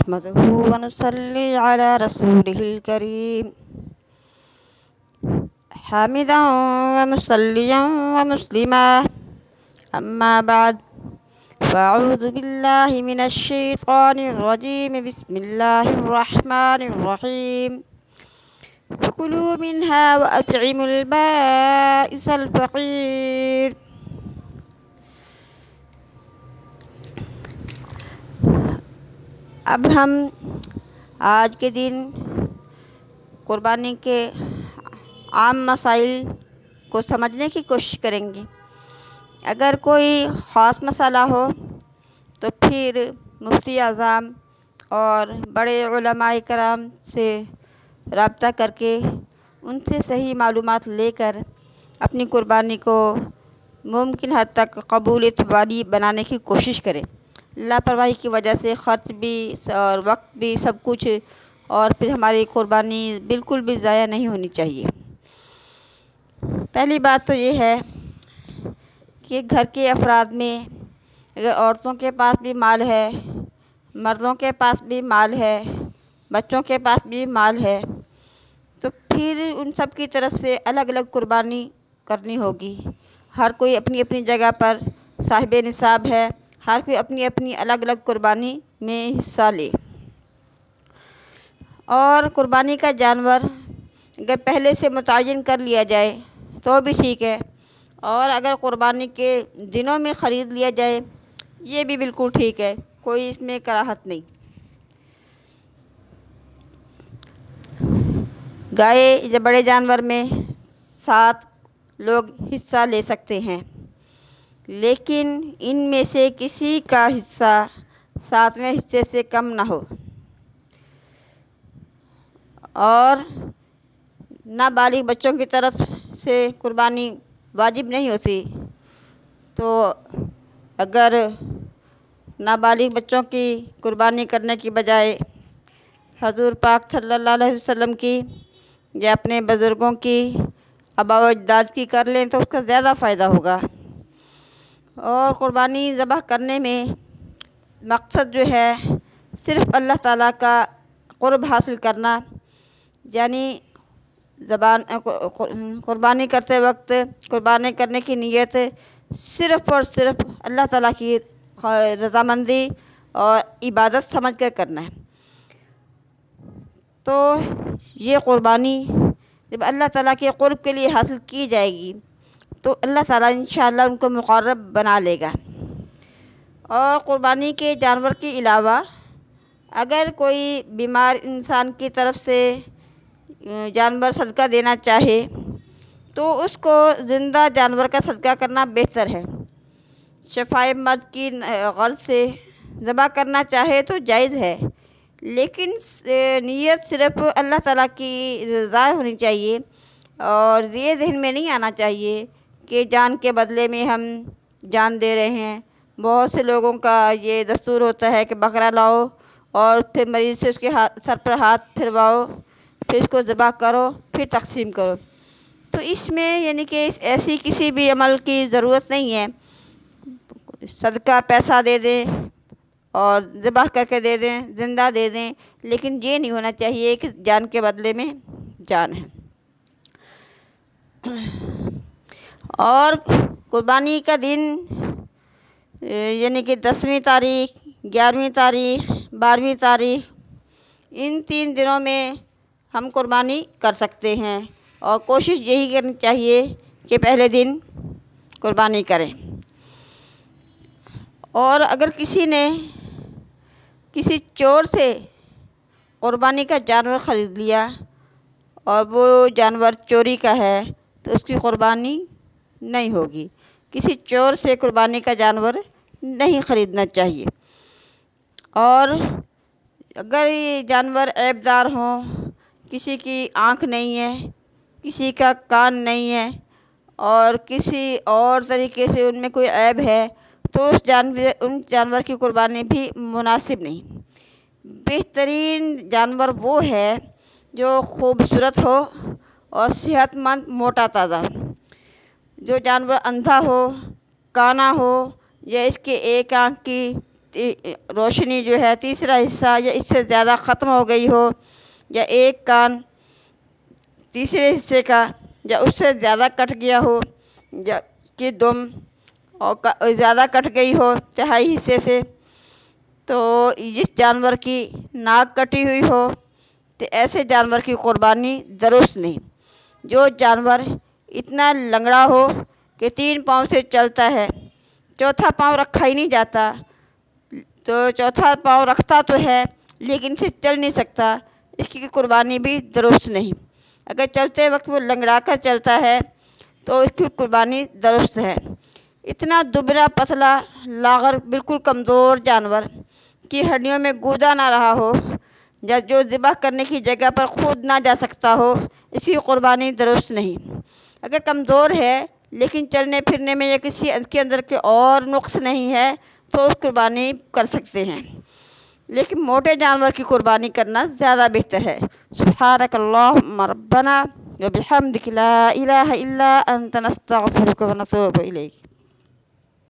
نحمده ونصلي على رسوله الكريم حامدا ومصليا ومسلما أما بعد فأعوذ بالله من الشيطان الرجيم بسم الله الرحمن الرحيم فكلوا منها وأطعموا البائس الفقير. اب ہم آج کے دن قربانی کے عام مسائل کو سمجھنے کی کوشش کریں گے. اگر کوئی خاص مسئلہ ہو تو پھر مفتی اعظم اور بڑے علماء کرام سے رابطہ کر کے ان سے صحیح معلومات لے کر اپنی قربانی کو ممکن حد تک قبول اعتباری بنانے کی کوشش کریں. لاپرواہی کی وجہ سے خرچ بھی اور وقت بھی سب کچھ، اور پھر ہماری قربانی بالکل بھی ضائع نہیں ہونی چاہیے. پہلی بات تو یہ ہے کہ گھر کے افراد میں اگر عورتوں کے پاس بھی مال ہے، مردوں کے پاس بھی مال ہے، بچوں کے پاس بھی مال ہے، تو پھر ان سب کی طرف سے الگ الگ قربانی کرنی ہوگی. ہر کوئی اپنی اپنی جگہ پر صاحب نصاب ہے، ہر کوئی اپنی اپنی الگ الگ قربانی میں حصہ لے. اور قربانی کا جانور اگر پہلے سے متعین کر لیا جائے تو بھی ٹھیک ہے، اور اگر قربانی کے دنوں میں خرید لیا جائے یہ بھی بالکل ٹھیک ہے، کوئی اس میں کراہت نہیں. گائے یا بڑے جانور میں 7 لوگ حصہ لے سکتے ہیں، لیکن ان میں سے کسی کا حصہ 7ویں حصے سے کم نہ ہو. اور نابالغ بچوں کی طرف سے قربانی واجب نہیں ہوتی، تو اگر نابالغ بچوں کی قربانی کرنے کی بجائے حضور پاک صلی اللہ علیہ وسلم کی یا اپنے بزرگوں کی، آباء و اجداد کی کر لیں تو اس کا زیادہ فائدہ ہوگا. اور قربانی ذبح کرنے میں مقصد جو ہے صرف اللہ تعالیٰ کا قرب حاصل کرنا، یعنی قربانی کرتے وقت قربانی کرنے کی نیت صرف اور صرف اللہ تعالیٰ کی رضامندی اور عبادت سمجھ کر کرنا ہے. تو یہ قربانی جب اللہ تعالیٰ کے قرب کے لیے حاصل کی جائے گی تو اللہ تعالیٰ انشاءاللہ ان کو مقرب بنا لے گا. اور قربانی کے جانور کے علاوہ اگر کوئی بیمار انسان کی طرف سے جانور صدقہ دینا چاہے تو اس کو زندہ جانور کا صدقہ کرنا بہتر ہے. شفائے مرض کی غرض سے ذبح کرنا چاہے تو جائز ہے، لیکن نیت صرف اللہ تعالیٰ کی رضا ہونی چاہیے، اور یہ ذہن میں نہیں آنا چاہیے کہ جان کے بدلے میں ہم جان دے رہے ہیں. بہت سے لوگوں کا یہ دستور ہوتا ہے کہ بکرا لاؤ اور پھر مریض سے اس کے سر پر ہاتھ پھرواؤ، پھر اس کو ذبح کرو، پھر تقسیم کرو. تو اس میں یعنی کہ ایسی کسی بھی عمل کی ضرورت نہیں ہے. صدقہ پیسہ دے دیں اور ذبح کر کے دے دیں، زندہ دے دیں، لیکن یہ نہیں ہونا چاہیے کہ جان کے بدلے میں جان ہے. اور قربانی کا دن یعنی کہ 10ویں تاریخ، 11ویں تاریخ، 12ویں تاریخ، ان 3 دنوں میں ہم قربانی کر سکتے ہیں، اور کوشش یہی کرنی چاہیے کہ پہلے دن قربانی کریں. اور اگر کسی نے کسی چور سے قربانی کا جانور خرید لیا اور وہ جانور چوری کا ہے تو اس کی قربانی نہیں ہوگی. کسی چور سے قربانی کا جانور نہیں خریدنا چاہیے. اور اگر یہ جانور عیب دار ہوں، کسی کی آنکھ نہیں ہے، کسی کا کان نہیں ہے، اور کسی اور طریقے سے ان میں کوئی عیب ہے تو ان جانور کی قربانی بھی مناسب نہیں. بہترین جانور وہ ہے جو خوبصورت ہو اور صحت مند، موٹا تازہ. جو جانور اندھا ہو، کانا ہو، یا اس کے ایک آنکھ کی روشنی جو ہے تیسرا حصہ یا اس سے زیادہ ختم ہو گئی ہو، یا ایک کان تیسرے حصے کا یا اس سے زیادہ کٹ گیا ہو، یا کہ دم اور زیادہ کٹ گئی ہو تہائی حصے سے، تو جس جانور کی ناک کٹی ہوئی ہو تو ایسے جانور کی قربانی درست نہیں۔ جو جانور اتنا لنگڑا ہو کہ 3 پاؤں سے چلتا ہے، چوتھا پاؤں رکھا ہی نہیں جاتا، تو چوتھا پاؤں رکھتا تو ہے لیکن سے چل نہیں سکتا، اس کی قربانی بھی درست نہیں۔ اگر چلتے وقت وہ لنگڑا کر چلتا ہے تو اس کی قربانی درست ہے۔ اتنا دبلا پتلا لاغر بالکل کمزور جانور کی ہڈیوں میں گودا نہ رہا ہو، یا جو ذبح کرنے کی جگہ پر خود نہ جا سکتا ہو، اس کی قربانی درست نہیں۔ اگر کمزور ہے لیکن چلنے پھرنے میں یا کسی کے اندر کے اور نقص نہیں ہے تو اس قربانی کر سکتے ہیں، لیکن موٹے جانور کی قربانی کرنا زیادہ بہتر ہے۔ سبحانک اللہم ربنا وبحمدک لا الہ الا انت نستغفرک ونتوب الیک۔